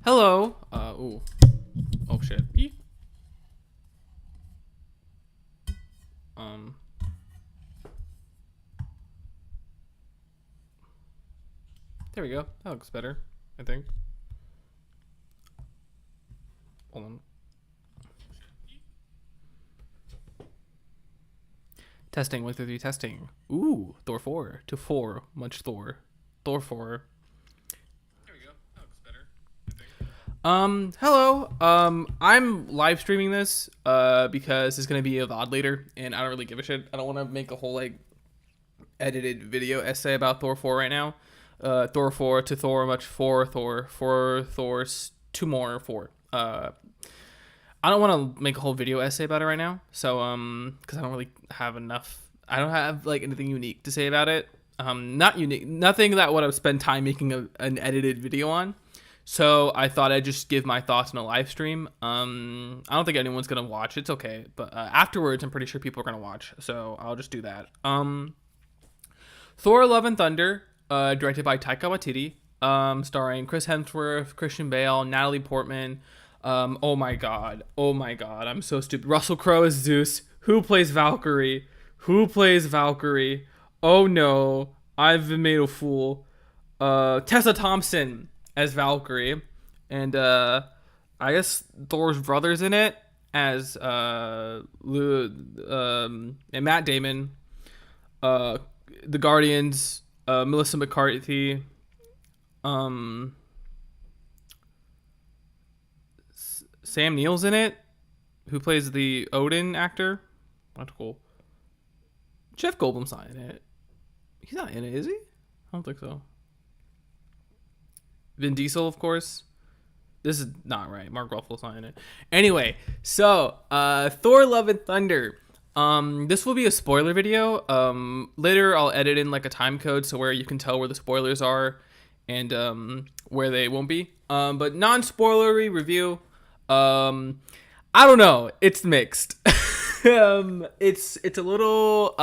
Hello. Ooh. Oh shit. Eek. Um. There we go. That looks better, I think. Hold on. Testing 1 2 3 testing. Ooh, Thor 4 to 4. Much Thor. Thor 4. There we go. That looks better, I think. Hello. I'm live streaming this because it's gonna be a VOD later, and I don't really give a shit. I don't want to make a whole like edited video essay about Thor 4 right now. Thor 4 to Thor much 4 Thor 4 Thors 2 more 4. I don't want to make a whole video essay about it right now. So because I don't really have enough. I don't have like anything unique to say about it. Not unique, nothing that would have spent time making an edited video on. So I thought I'd just give my thoughts in a live stream. I don't think anyone's gonna watch. It's okay, but afterwards, I'm pretty sure people are gonna watch. So I'll just do that. Thor: Love and Thunder, directed by Taika Waititi, starring Chris Hemsworth, Christian Bale, Natalie Portman. Oh my god, I'm so stupid. Russell Crowe as Zeus. Who plays Valkyrie? Oh no, I've been made a fool. Tessa Thompson as Valkyrie, and I guess Thor's brother's in it as and Matt Damon. The Guardians, Melissa McCarthy, Sam Neill's in it, who plays the Odin actor. That's cool. Jeff Goldblum's not in it. He's not in it, is he? I don't think so. Vin Diesel, of course. This is not right. Mark Ruffalo's not in it. Anyway, so Thor: Love and Thunder. This will be a spoiler video. Later I'll edit in like a time code so where you can tell where the spoilers are and where they won't be. But non-spoilery review. I don't know. It's mixed. It's a little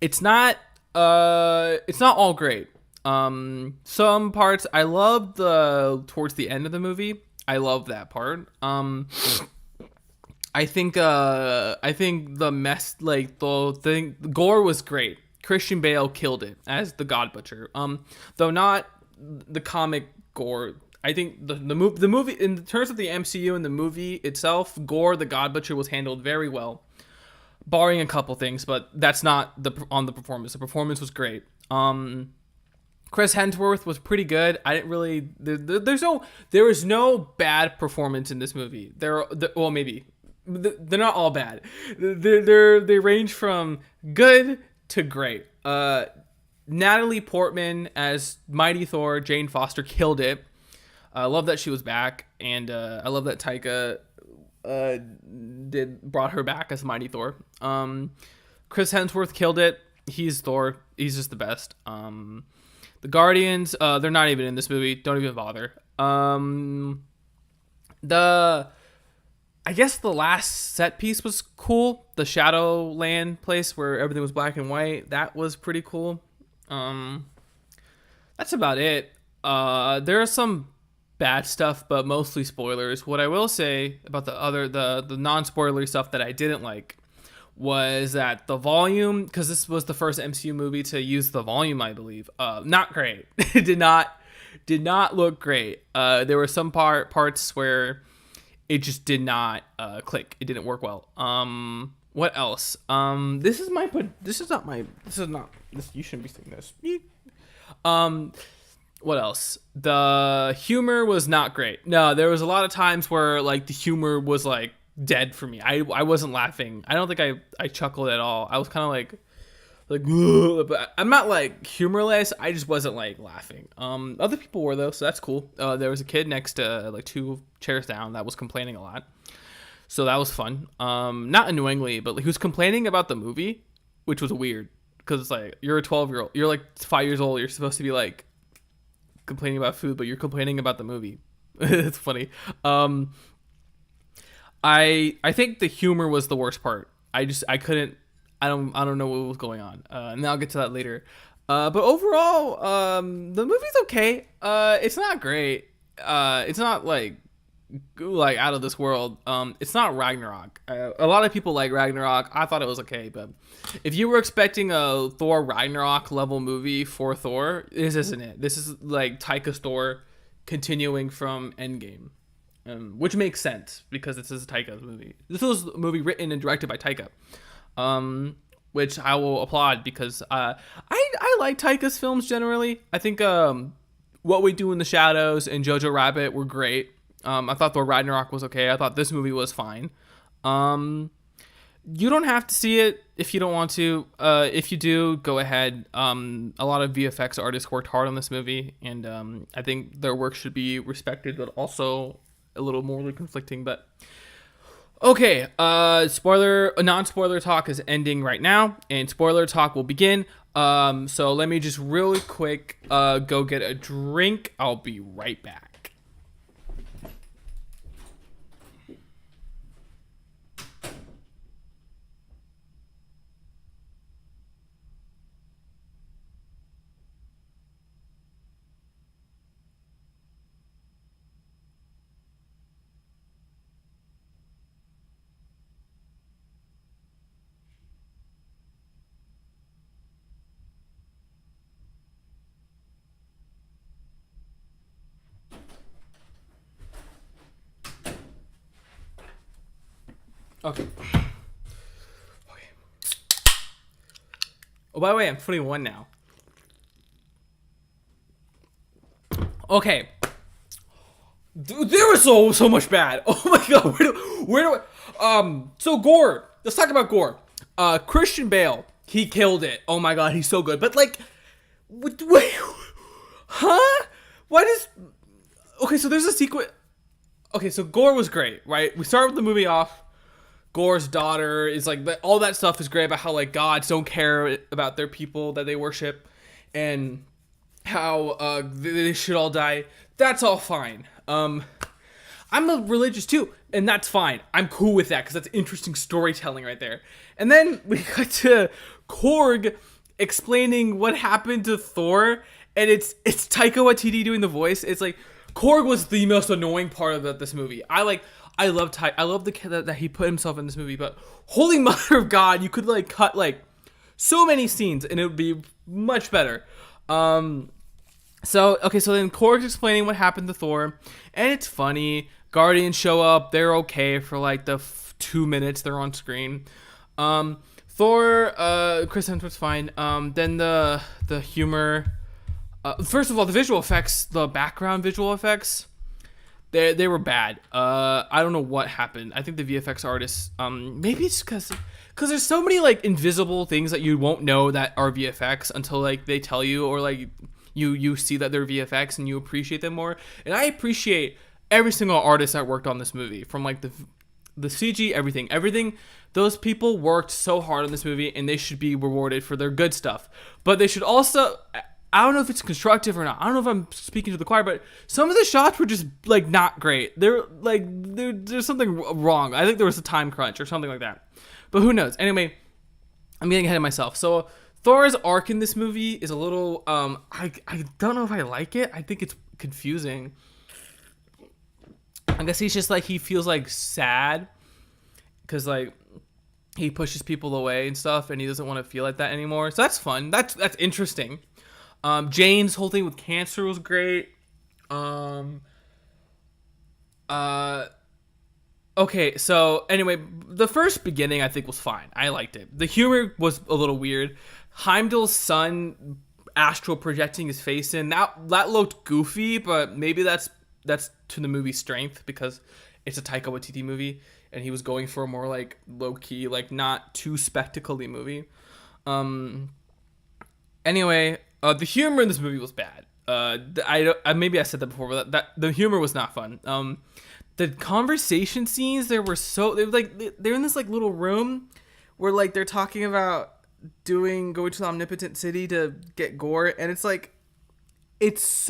it's not all great. Some parts I love towards the end of the movie. I love that part. I think the mess like the thing gore was great. Christian Bale killed it as the God Butcher. Though not the comic gore. I think the movie in terms of the MCU and the movie itself, Gore the God Butcher was handled very well, barring a couple things, but that's not on the performance. The performance was great. Chris Hemsworth was pretty good. I didn't really there was no bad performance in this movie. Well, maybe they're not all bad. They range from good to great. Natalie Portman as Mighty Thor, Jane Foster killed it. I love that she was back, and I love that Taika brought her back as Mighty Thor. Chris Hemsworth killed it. He's Thor. He's just the best. The Guardians, they're not even in this movie. Don't even bother. I guess the last set piece was cool. The Shadowland place where everything was black and white. That was pretty cool. That's about it. There are some bad stuff, but mostly spoilers. What I will say about the non-spoilery stuff that I didn't like was that the volume, because this was the first MCU movie to use the volume, I believe. Not great. It did not look great. There were some parts where it just did not click. It didn't work well. What else? You shouldn't be saying this. What else? The humor was not great. No, there was a lot of times where like the humor was like dead for me. I wasn't laughing. I don't think I chuckled at all. I was kind of like but I'm not like humorless. I just wasn't like laughing. Other people were though, so that's cool. There was a kid next to like 2 chairs down that was complaining a lot, so that was fun. Not annoyingly, but like, he was complaining about the movie, which was weird because it's like you're a 12-year-old, you're like 5 years old, you're supposed to be like complaining about food, but you're complaining about the movie. It's funny. I think the humor was the worst part. I don't know what was going on. And I'll get to that later. But overall, the movie's okay. It's not great. it's not like out of this world. It's not Ragnarok. A lot of people like Ragnarok. I thought it was okay, but if you were expecting a Thor Ragnarok level movie for Thor, this isn't it. This is like Taika's Thor continuing from Endgame, which makes sense because this is Taika's movie. This was a movie written and directed by Taika, which I will applaud because I like Taika's films generally. I think What We Do in the Shadows and Jojo Rabbit were great. I thought Thor Ragnarok was okay. I thought this movie was fine. You don't have to see it if you don't want to. If you do, go ahead. A lot of VFX artists worked hard on this movie, and I think their work should be respected, but also a little morally conflicting. But okay, non-spoiler talk is ending right now, and spoiler talk will begin. So let me just really quick go get a drink. I'll be right back. Okay. Oh, by the way, I'm 21 now. Okay. Dude, there was so much bad. Oh my god, so Gore. Let's talk about Gore. Christian Bale, he killed it. Oh my god, he's so good. But like, wait, huh? Why does? Okay, so there's a sequence. Okay, so Gore was great, right? We start with the movie off. Gore's daughter is like, all that stuff is great about how like gods don't care about their people that they worship, and how they should all die. That's all fine. I'm a religious too, and that's fine. I'm cool with that because that's interesting storytelling right there. And then we got to Korg explaining what happened to Thor, and it's Taika Waititi doing the voice. It's like Korg was the most annoying part of this movie. I love the kid that he put himself in this movie, but holy mother of God, you could like cut like so many scenes and it would be much better. So then Korg's explaining what happened to Thor, and it's funny. Guardians show up, they're okay for like the 2 minutes they're on screen. Thor, Chris Hemsworth's fine. Then the humor. First of all, the visual effects, the background visual effects. They were bad. I don't know what happened. I think the VFX artists, maybe it's because there's so many like invisible things that you won't know that are VFX until like they tell you, or like you see that they're VFX and you appreciate them more. And I appreciate every single artist that worked on this movie, from like the CG, everything. Those people worked so hard on this movie, and they should be rewarded for their good stuff. But they should also, I don't know if it's constructive or not. I don't know if I'm speaking to the choir, but some of the shots were just like not great. There's something wrong. I think there was a time crunch or something like that. But who knows? Anyway, I'm getting ahead of myself. So Thor's arc in this movie is a little I don't know if I like it. I think it's confusing. I guess he's just like, he feels like sad because like he pushes people away and stuff, and he doesn't want to feel like that anymore. So that's fun. That's interesting. Jane's whole thing with cancer was great. Okay, so anyway, the first beginning I think was fine. I liked it. The humor was a little weird. Heimdall's son astral projecting his face in, that looked goofy, but maybe that's to the movie's strength because it's a Taika Waititi movie, and he was going for a more like low key, like not too spectacle-y movie. Anyway, the humor in this movie was bad. Maybe I said that before, but that the humor was not fun. The conversation scenes, they're in this like little room where like they're talking about going to the Omnipotent City to get Gore, and it's like it's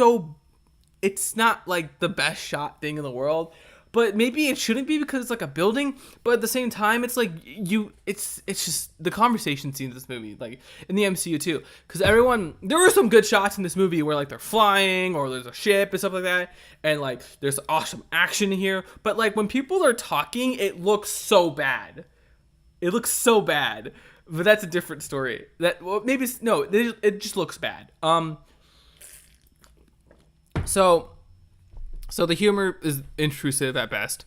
not like the best shot thing in the world, but maybe it shouldn't be because it's like a building. But at the same time, it's like it's just the conversation scenes in this movie, like in the MCU too, because there were some good shots in this movie where like they're flying or there's a ship and stuff like that, and like there's awesome action here. But like when people are talking, it looks so bad. It looks so bad. But that's a different story. Maybe no, it just looks bad. So the humor is intrusive at best.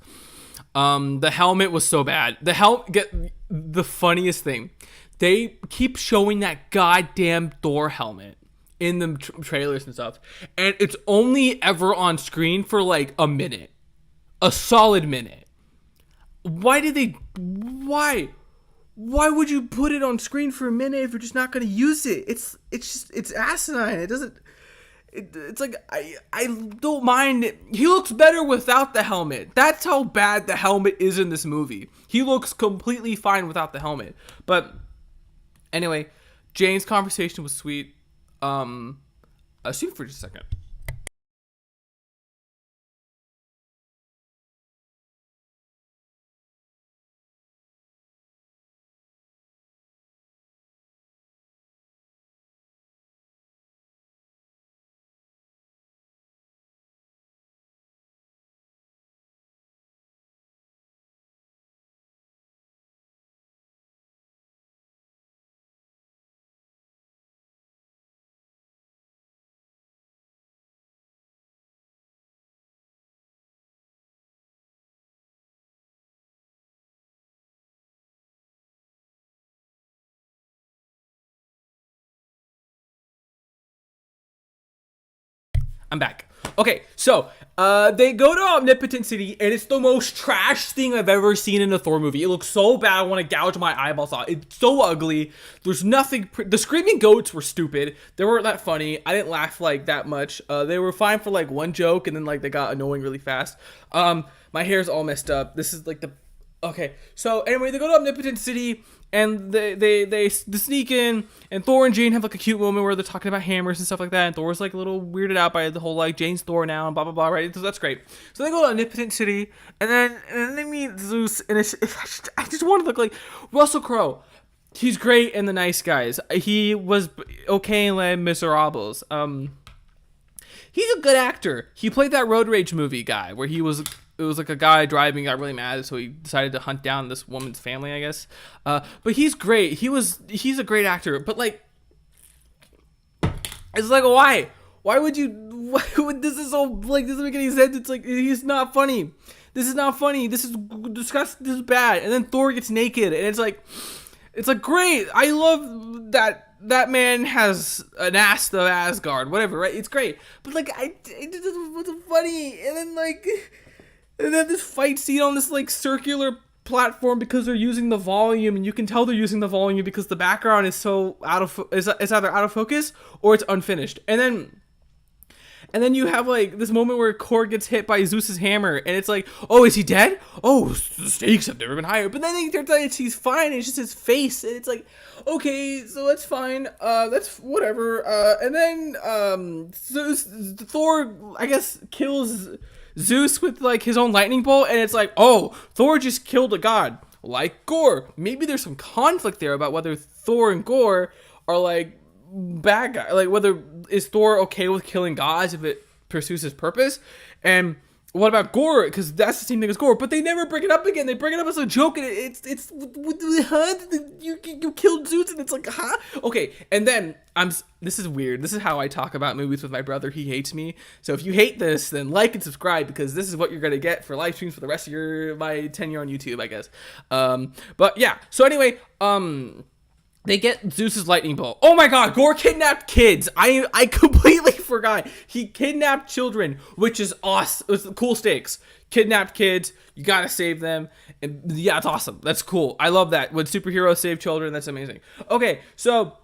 The helmet was so bad. The funniest thing, they keep showing that goddamn Thor helmet in the trailers and stuff, and it's only ever on screen for like a minute, a solid minute. Why would you put it on screen for a minute if you're just not going to use it? It's asinine. It's like I don't mind it. He looks better without the helmet. That's how bad the helmet is in this movie. He looks completely fine without the helmet. But anyway, Jane's conversation was sweet. Assume for just a second. I'm back. Okay, so they go to Omnipotent City, and it's the most trash thing I've ever seen in a Thor movie. It looks so bad, I want to gouge my eyeballs out. It's so ugly. There's nothing. The screaming goats were stupid. They weren't that funny. I didn't laugh like that much. They were fine for like one joke, and then like they got annoying really fast. My hair's all messed up. This is like the. Okay, so anyway, they go to Omnipotent City, and they sneak in, and Thor and Jane have like a cute moment where they're talking about hammers and stuff like that, and Thor's like a little weirded out by the whole like Jane's Thor now and blah blah blah, right? So that's great. So they go to Omnipotent City, and then they meet Zeus, and I just want to look like Russell Crowe. He's great in The Nice Guys. He was okay in Les Miserables. He's a good actor. He played that Road Rage movie guy where it was like a guy driving, got really mad, so he decided to hunt down this woman's family, I guess. But he's great. He's a great actor. But like, it's like, why? Why would this is so like, doesn't make any sense. It's like, he's not funny. This is not funny. This is disgusting. This is bad. And then Thor gets naked, and it's like great. I love that man has an ass of Asgard, whatever, right? It's great. But like, it wasn't funny. And then this fight scene on this like circular platform because they're using the volume, and you can tell they're using the volume because the background is so is either out of focus or it's unfinished. And then you have like this moment where Korg gets hit by Zeus's hammer, and it's like, oh, is he dead? Oh, the stakes have never been higher. But then they turns out he's fine, and it's just his face, and it's like, okay, so that's fine. That's whatever. And then Thor, I guess, kills Zeus with like his own lightning bolt, and it's like, oh, Thor just killed a god like Gore. Maybe there's some conflict there about whether Thor and Gore are like bad guy, like whether is Thor okay with killing gods if it pursues his purpose, and what about Gore, because that's the same thing as Gore. But they never bring it up again. They bring it up as a joke, and it's huh? You killed Zeus, and it's like, huh? Okay, and then this is weird. This is how I talk about movies with my brother. He hates me. So if you hate this, then like and subscribe, because this is what you're gonna get for live streams for the rest of my tenure on YouTube, I guess. But yeah. So anyway, they get Zeus's lightning bolt. Oh my god, Gore kidnapped kids. I completely forgot. He kidnapped children, which is awesome. It was cool stakes. Kidnapped kids, you gotta save them. And yeah, it's awesome. That's cool. I love that. When superheroes save children, that's amazing. Okay, so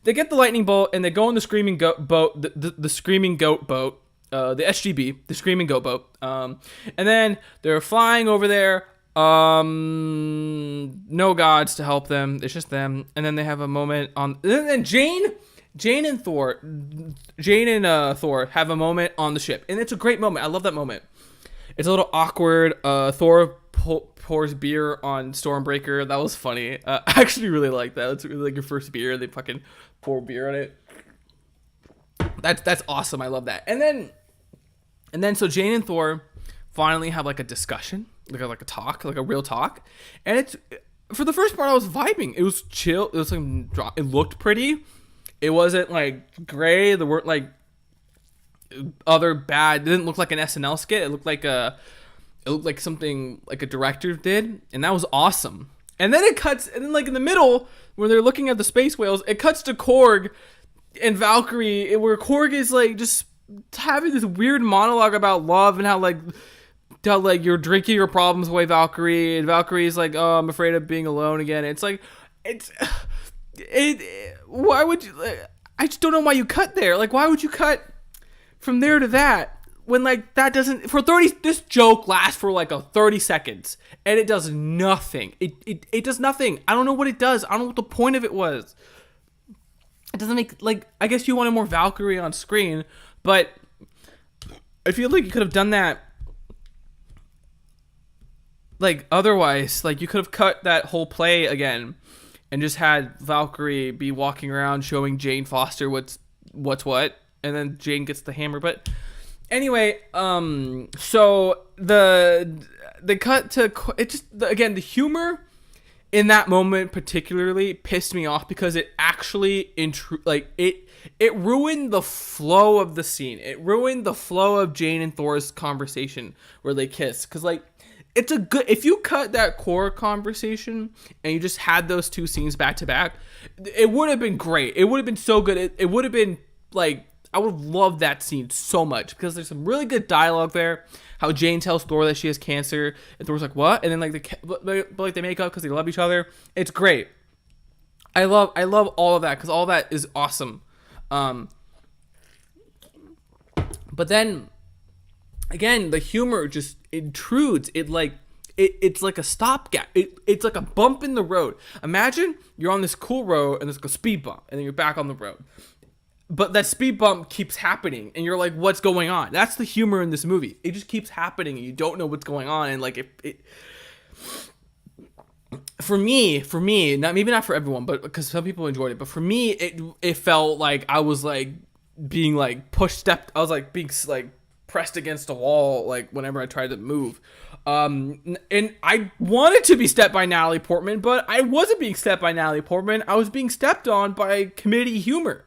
they get the lightning bolt, and they go on the screaming goat boat, the screaming goat boat, the SGB, the screaming goat boat. And then they're flying over there. No gods to help them. It's just them. And then they have a moment on. And then Jane and Thor have a moment on the ship, and it's a great moment. I love that moment. It's a little awkward. Thor pours beer on Stormbreaker. That was funny. I actually really like that. It's really like your first beer. They fucking pour beer on it. That's awesome. I love that. And then so Jane and Thor finally have like a discussion, like a talk, like a real talk. And it's for the first part I was vibing. It was chill. It was like it looked pretty. It wasn't like gray. There weren't like other bad. It didn't look like an SNL skit. It looked like something like a director did, and that was awesome. And then it cuts, and then like in the middle where they're looking at the space whales, it cuts to Korg and Valkyrie, where Korg is like just having this weird monologue about love and how you're drinking your problems away, Valkyrie, and Valkyrie's like, oh, I'm afraid of being alone again. It's like, why would you? I just don't know why you cut there. Like, why would you cut from there to that when like that doesn't for 30? This joke lasts for like 30 seconds and it does nothing. It does nothing. I don't know what it does. I don't know what the point of it was. It doesn't make like, I guess you wanted more Valkyrie on screen, but I feel like you could have done that. Like otherwise, like you could have cut that whole play again and just had Valkyrie be walking around showing Jane Foster what's what, and then Jane gets the hammer. But anyway, so the cut to it just again, the humor in that moment particularly pissed me off because it actually it ruined the flow of the scene. It ruined the flow of Jane and Thor's conversation where they kiss, because like it's a good, if you cut that core conversation and you just had those two scenes back to back, it would have been great. It would have been so good. It would have been like, I would have loved that scene so much because there's some really good dialogue there. How Jane tells Thor that she has cancer and Thor's like, what? And then like they make up because they love each other. It's great. I love all of that because all that is awesome. But then again, the humor just intrudes. It's like a stopgap. It's like a bump in the road. Imagine you're on this cool road and there's like a speed bump and then you're back on the road. But that speed bump keeps happening and you're like, what's going on? That's the humor in this movie. It just keeps happening and you don't know what's going on. And like for me, maybe not for everyone, but because some people enjoyed it, but for me, it felt like I was like being like I was like being like pressed against a wall, like whenever I tried to move. And I wanted to be stepped by Natalie Portman, but I wasn't being stepped by Natalie Portman. I was being stepped on by committee humor.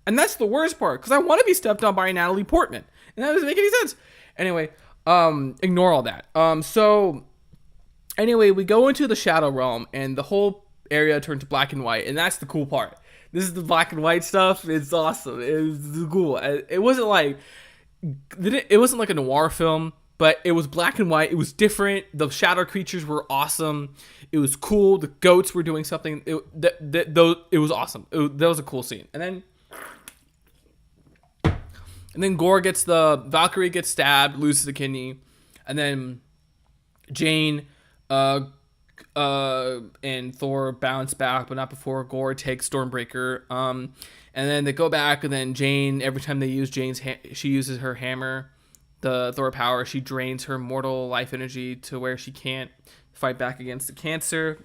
And that's the worst part, because I want to be stepped on by Natalie Portman. And that doesn't make any sense. Anyway, ignore all that. So, anyway, we go into the Shadow Realm, and the whole area turns black and white, and that's the cool part. This is the black and white stuff. It's awesome. It was cool. It wasn't like a noir film, but it was black and white. It was different. The shadow creatures were awesome. It was cool. The goats were doing something. It was awesome. That was a cool scene. And then Valkyrie gets stabbed, loses a kidney, and then Jane and Thor bounce back, but not before Gore takes Stormbreaker. And then they go back, and then Jane, every time they use she uses her hammer, the Thor power, she drains her mortal life energy to where she can't fight back against the cancer.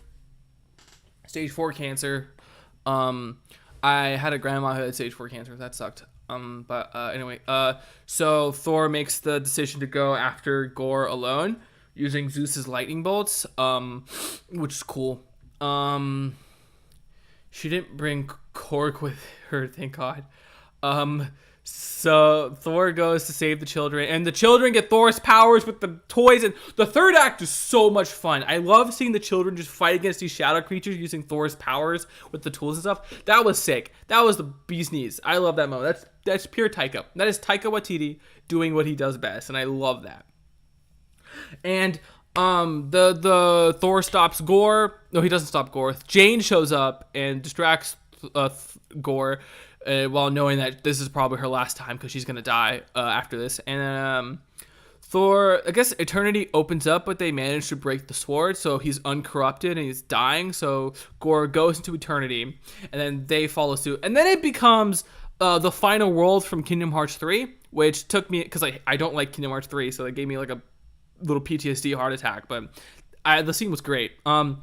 Stage 4 cancer. I had a grandma who had stage 4 cancer. That sucked. Anyway, so Thor makes the decision to go after Gore alone using Zeus's lightning bolts, which is cool. She didn't bring Korg with her, thank God. So Thor goes to save the children, and the children get Thor's powers with the toys, and the third act is so much fun. I love seeing the children just fight against these shadow creatures using Thor's powers with the tools and stuff. That was sick. That was the bee's knees. I love that moment. That's pure Taika. That is Taika Waititi doing what he does best, and I love that. And the Thor stops Gore. No, he doesn't stop Gore. Jane shows up and distracts Gore, while knowing that this is probably her last time because she's gonna die after this. And Thor, I guess Eternity opens up, but they manage to break the sword, so he's uncorrupted and he's dying. So Gore goes into Eternity, and then they follow suit, and then it becomes the final world from Kingdom Hearts 3, which took me, because I don't like Kingdom Hearts 3, so they gave me like little PTSD heart attack. But the scene was great. And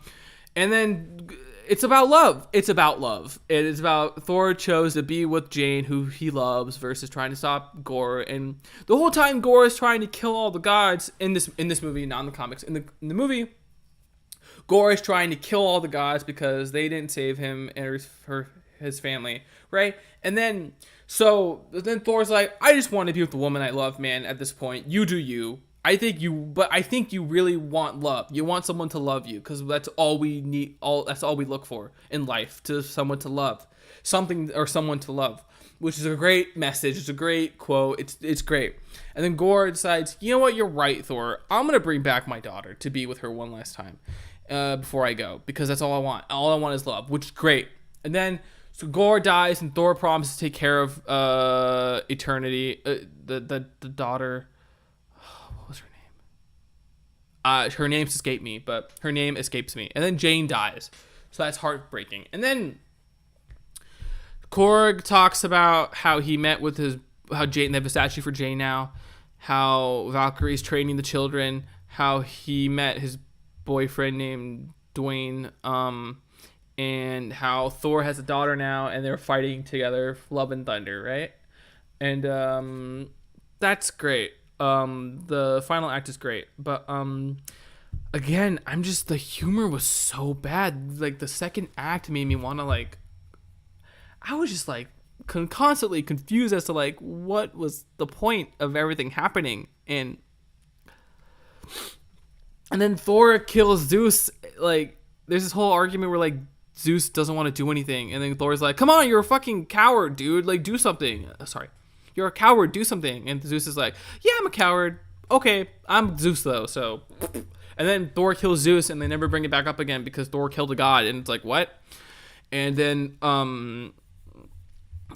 then it's about love. It's about love. It is about Thor chose to be with Jane, who he loves, versus trying to stop Gore. And the whole time, Gore is trying to kill all the gods in this movie, not in the comics. In the movie, Gore is trying to kill all the gods because they didn't save him and his family, right? And then Thor's like, I just want to be with the woman I love, man. At this point, you do you. I think you really want love. You want someone to love you because that's all we need. That's all we look for in life, to someone to love, something or someone to love, which is a great message. It's a great quote. It's great. And then Gore decides, you know what? You're right, Thor. I'm gonna bring back my daughter to be with her one last time before I go, because that's all I want. All I want is love, which is great. And then so Gore dies, and Thor promises to take care of Eternity, the daughter. What was her name? Her name escapes me. And then Jane dies, so that's heartbreaking. And then Korg talks about how he met with how Jane. They have a statue for Jane now. How Valkyrie's training the children. How he met his boyfriend named Dwayne. And how Thor has a daughter now, and they're fighting together, love and thunder, right? And that's great. The final act is great, but again, the humor was so bad. Like, the second act made me want to, I was just constantly confused as to what was the point of everything happening. And then Thor kills Zeus. There's this whole argument where Zeus doesn't want to do anything, and then Thor's like, come on, you're a fucking coward, dude, do something. Sorry, you're a coward, do something. And Zeus is like, yeah, I'm a coward, okay, I'm Zeus though, so. And then Thor kills Zeus, and they never bring it back up again because Thor killed a god. And it's like, what? And then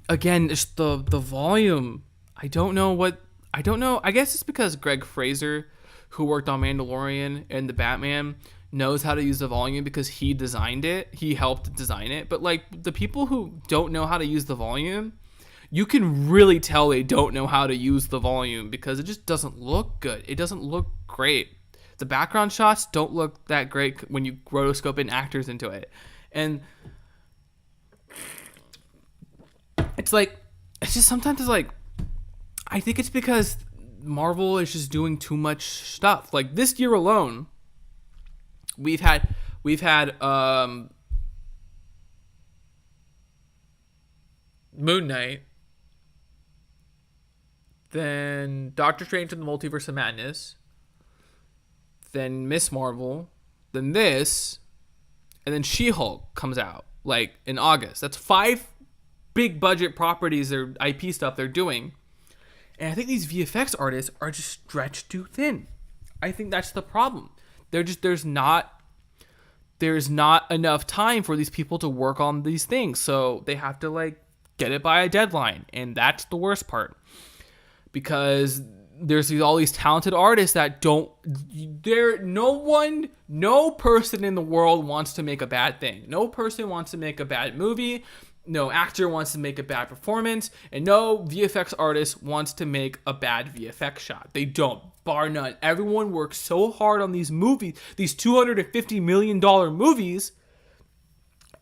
again, just the volume, I don't know. I guess it's because Greg Fraser, who worked on Mandalorian and the Batman, knows how to use the volume because he designed it. He helped design it. But the people who don't know how to use the volume, you can really tell they don't know how to use the volume because it just doesn't look good. It doesn't look great. The background shots don't look that great when you rotoscope in actors into it. And it's just sometimes I think it's because Marvel is just doing too much stuff. This year alone, We've had Moon Knight, then Doctor Strange and the Multiverse of Madness, then Miss Marvel, then this, and then She-Hulk comes out in August. That's 5 big budget properties or IP stuff they're doing. And I think these VFX artists are just stretched too thin. I think that's the problem. There's not enough time for these people to work on these things, so they have to get it by a deadline, and that's the worst part, because there's all these talented artists that no person in the world wants to make a bad thing. No person wants to make a bad movie. No actor wants to make a bad performance, and no VFX artist wants to make a bad VFX shot. They don't, bar none. Everyone works so hard on these movies, these $250 million movies.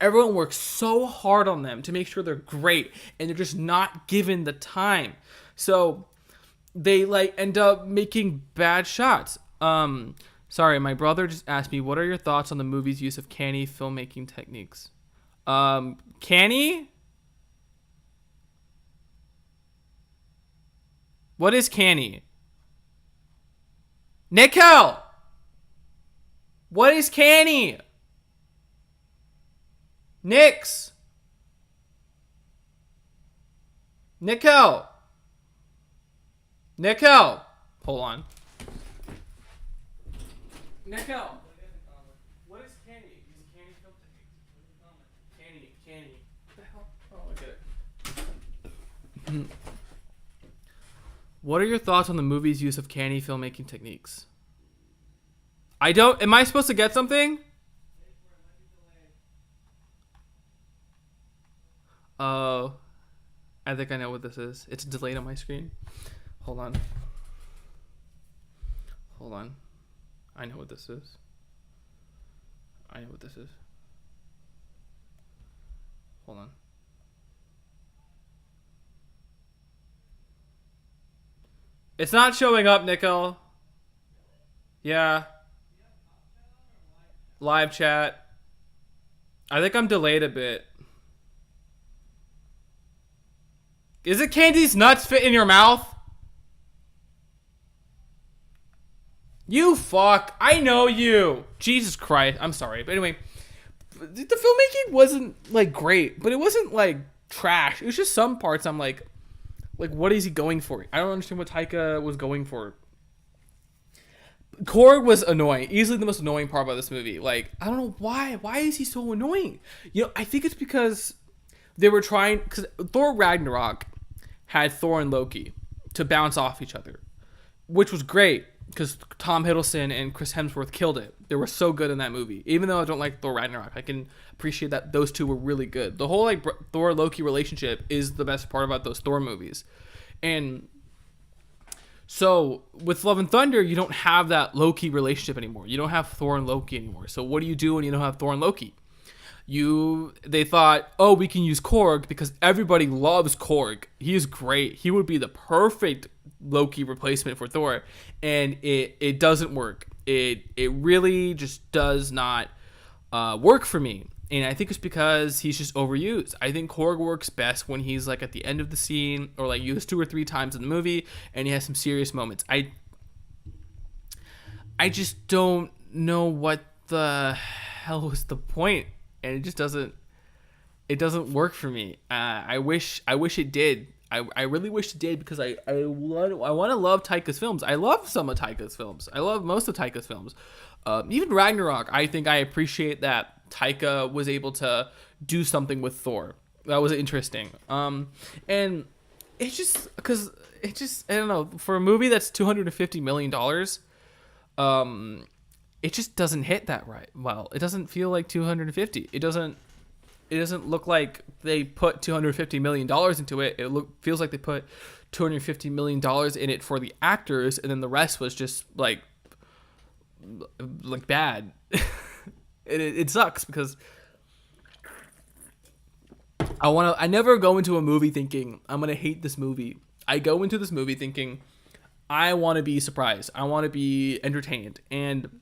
Everyone works so hard on them to make sure they're great, and they're just not given the time. So they end up making bad shots. Sorry, my brother just asked me, what are your thoughts on the movie's use of canny filmmaking techniques? Canny? What is canny? Nickel! What is canny? Nix! Nickel! Hold on. Nickel! What is canny? Canny film techniques. Canny. What the hell? Oh, I get it. What are your thoughts on the movie's use of canny filmmaking techniques? Am I supposed to get something? Oh, I think I know what this is. It's delayed on my screen. Hold on. I know what this is. I know what this is. Hold on. It's not showing up, Nickel. Yeah. Live chat. I think I'm delayed a bit. Is it Candy's nuts fit in your mouth? You fuck. I know you. Jesus Christ. I'm sorry. But anyway, the filmmaking wasn't like great, but it wasn't like trash. It was just some parts I'm like what is he going for? I don't understand what Taika was going for. Korg was annoying. Easily the most annoying part about this movie. Like, I don't know why. Why is he so annoying? You know, I think it's because they were trying... Because Thor Ragnarok had Thor and Loki to bounce off each other, which was great because Tom Hiddleston and Chris Hemsworth killed it. They were so good in that movie. Even though I don't like Thor Ragnarok, I can appreciate that those two were really good. The whole like Thor-Loki relationship is the best part about those Thor movies. And... So with Love and Thunder, you don't have that Loki relationship anymore. You don't have Thor and Loki anymore. So what do you do when you don't have Thor and Loki? They thought, oh, we can use Korg because everybody loves Korg. He is great. He would be the perfect Loki replacement for Thor. And it doesn't work. It really just does not work for me. And I think it's because he's just overused. I think Korg works best when he's like at the end of the scene or like used 2 or 3 times in the movie and he has some serious moments. I just don't know what the hell was the point, and it just doesn't work for me. I wish it did. I really wish it did because I want to love Taika's films. I love some of Taika's films. I love most of Taika's films. Even Ragnarok, I think I appreciate that Taika was able to do something with Thor. That was interesting. And it's just because I don't know, for a movie that's $250 million, it just doesn't hit that right. Well, it doesn't feel like 250. It doesn't look like they put $250 million into it. It feels like they put $250 million in it for the actors, and then the rest was just like bad. It sucks because I never go into a movie thinking I'm gonna hate this movie. I go into this movie thinking I want to be surprised. I want to be entertained, and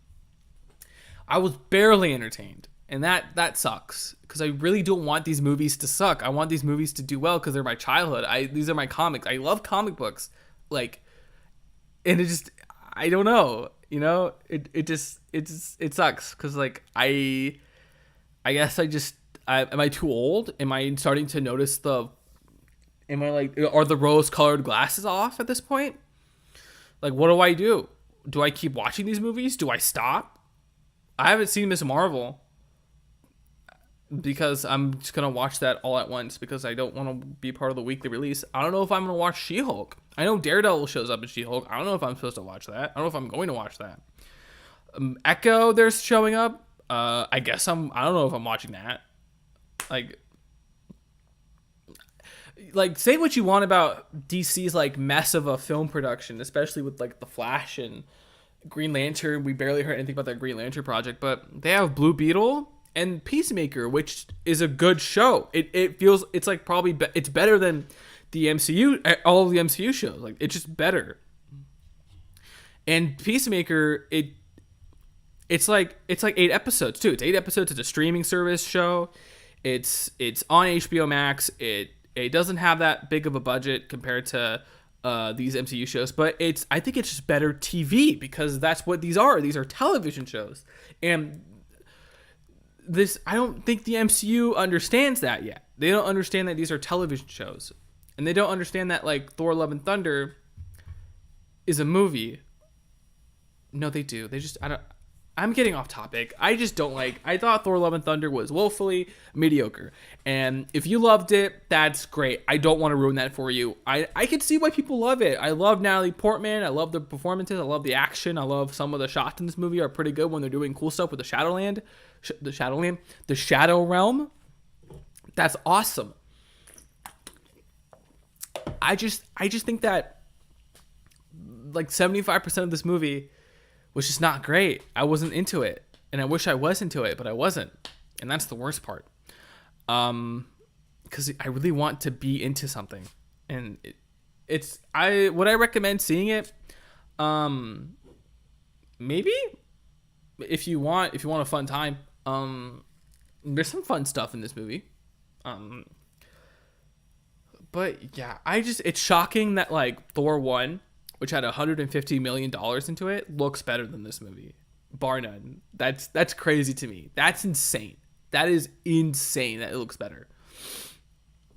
I was barely entertained, and that sucks because I really don't want these movies to suck. I want these movies to do well because they're my childhood. These are my comics. I love comic books, like, and it just I don't know. You know, it sucks because like I guess am I too old? Am I starting to notice are the rose colored glasses off at this point? Like, what do I do? Do I keep watching these movies? Do I stop? I haven't seen Miss Marvel because I'm just gonna watch that all at once because I don't want to be part of the weekly release. I don't know if I'm gonna watch She-Hulk. I know Daredevil shows up in She-Hulk. I don't know if I'm supposed to watch that. I don't know if I'm going to watch that. Echo, they're showing up. I guess I don't know if I'm watching that. Like say what you want about DC's like mess of a film production, especially with like The Flash and Green Lantern. We barely heard anything about that Green Lantern project, but they have Blue Beetle and Peacemaker, which is a good show. It feels it's like probably it's better than the MCU, all of the MCU shows. Like it's just better. And Peacemaker, it's like 8 episodes too. It's 8 episodes. It's a streaming service show. It's on HBO Max. It doesn't have that big of a budget compared to these MCU shows, but I think it's just better TV because that's what these are. These are television shows, and I don't think the MCU understands that yet. They don't understand that these are television shows, and they don't understand that like Thor: Love and Thunder is a movie. No, they do. I'm getting off topic. I thought Thor: Love and Thunder was woefully mediocre. And if you loved it, that's great. I don't want to ruin that for you. I can see why people love it. I love Natalie Portman. I love the performances. I love the action. I love some of the shots in this movie are pretty good when they're doing cool stuff with the Shadowland. The Shadow Realm. That's awesome. I just think that like 75% of this movie was just not great. I wasn't into it, and I wish I was into it, but I wasn't, and that's the worst part. Because I really want to be into something, and would I recommend seeing it? Maybe if you want a fun time. There's some fun stuff in this movie. But yeah, it's shocking that like Thor 1, which had $150 million into it, looks better than this movie. Bar none. That's crazy to me. That's insane. That is insane that it looks better.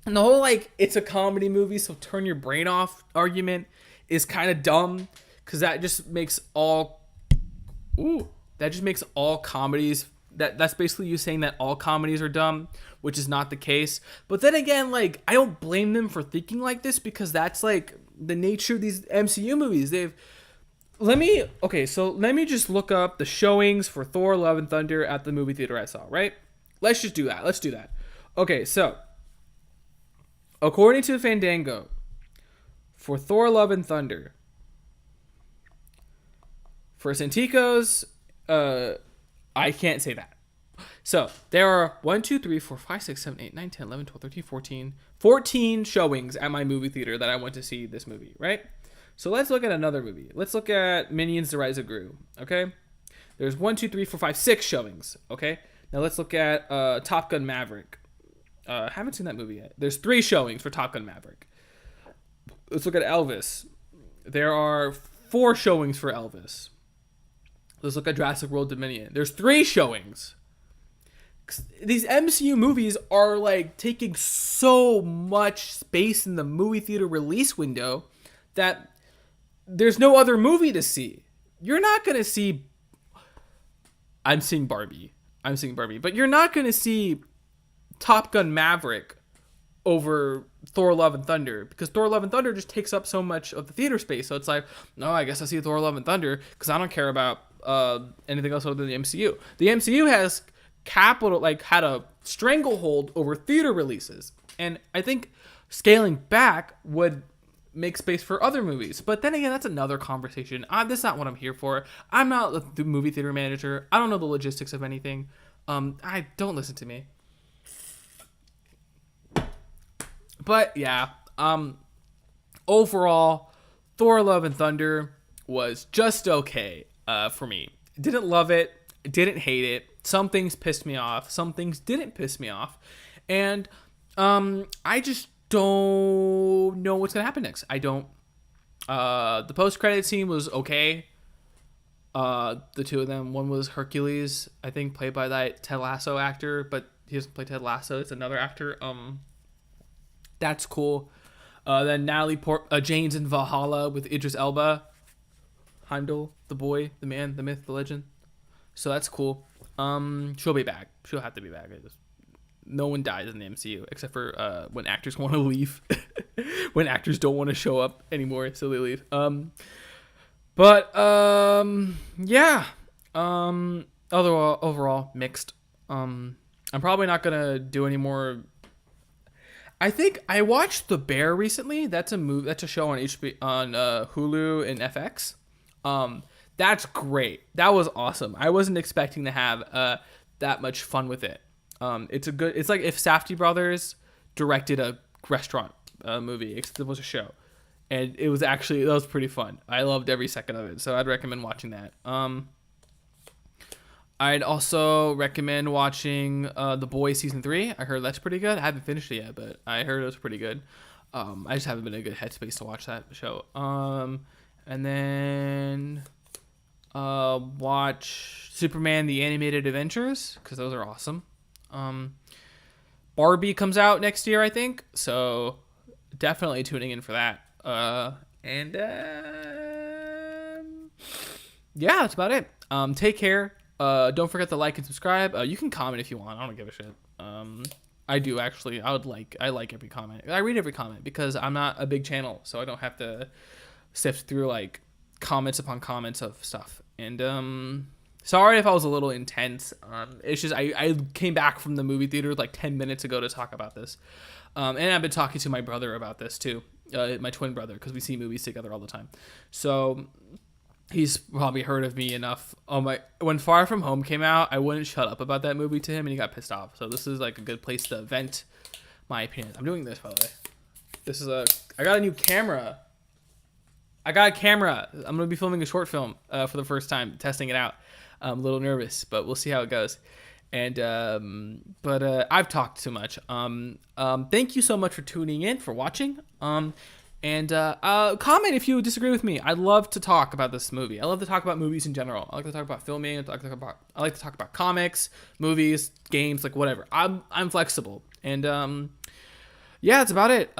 And the whole like it's a comedy movie, so turn your brain off argument is kind of dumb, because that just makes all comedies, that's basically you saying that all comedies are dumb, which is not the case. But then again, like, I don't blame them for thinking like this, because that's like the nature of these MCU movies. Let me just look up the showings for Thor Love and Thunder at the movie theater I saw, right? Let's do that. Okay, so according to Fandango, for Thor Love and Thunder, for Santikos, I can't say that. So there are 1, 2, 3, 4, 5, 6, 7, 8, 9, 10, 11, 12, 13, 14 showings at my movie theater that I went to see this movie, right? So let's look at another movie. Let's look at Minions: The Rise of Gru, okay? There's 1, 2, 3, 4, 5, 6 showings, okay? Now let's look at Top Gun Maverick. Haven't seen that movie yet. There's 3 showings for Top Gun Maverick. Let's look at Elvis. There are 4 showings for Elvis. Let's look at Jurassic World Dominion. There's 3 showings. These MCU movies are like taking so much space in the movie theater release window that there's no other movie to see. You're not going to see... I'm seeing Barbie, but you're not going to see Top Gun Maverick over Thor Love and Thunder, because Thor Love and Thunder just takes up so much of the theater space. So it's like, no, I guess I see Thor Love and Thunder because I don't care about anything else other than the MCU. The MCU has had a stranglehold over theater releases, and I think scaling back would make space for other movies. But then again, that's another conversation. That's not what I'm here for. I'm not the movie theater manager. I don't know the logistics of anything. I don't listen to me. But yeah, overall, Thor Love and Thunder was just okay for me. Didn't love it, didn't hate it. Some things pissed me off, some things didn't piss me off. And I just don't know what's going to happen next. I don't. The post-credit scene was okay. The two of them, one was Hercules, I think, played by that Ted Lasso actor, but he doesn't play Ted Lasso, it's another actor. That's cool. Then Natalie Jane's in Valhalla with Idris Elba. Heimdall, the boy, the man, the myth, the legend. So that's cool. She'll be back. She'll have to be back. No one dies in the MCU except for when actors want to leave. When actors don't want to show up anymore, so they leave. Yeah. Overall, mixed. I'm probably not gonna do any more. I think I watched The Bear recently. That's a show on Hulu and FX. That's great. That was awesome. I wasn't expecting to have that much fun with it. It's like if Safdie Brothers directed a restaurant movie, except it was a show, and that was pretty fun. I loved every second of it, so I'd recommend watching that. I'd also recommend watching The Boys Season 3. I heard that's pretty good. I haven't finished it yet, but I heard it was pretty good. I just haven't been in a good headspace to watch that show. And then watch Superman The Animated Adventures, because those are awesome. Barbie comes out next year, I think, so definitely tuning in for that. Yeah, that's about it. Take care. Don't forget to like and subscribe. You can comment if you want. I don't give a shit. I do actually. I like every comment. I read every comment because I'm not a big channel, so I don't have to sift through like comments upon comments of stuff. And sorry if I was a little intense. It's just I came back from the movie theater like 10 minutes ago to talk about this. And I've been talking to my brother about this too, my twin brother, because we see movies together all the time. So He's probably heard of me enough. Oh my! When Far From Home came out, I wouldn't shut up about that movie to him, and he got pissed off. So this is like a good place to vent my opinions. I'm doing this, by the way. This is I got a new camera. I got a camera. I'm gonna be filming a short film for the first time, testing it out. I'm a little nervous, but we'll see how it goes. And but I've talked too much. Thank you so much for tuning in, for watching. And comment if you disagree with me. I'd love to talk about this movie. I love to talk about movies in general. I like to talk about filming. I like to talk about comics, movies, games, like whatever. I'm flexible. And yeah, that's about it.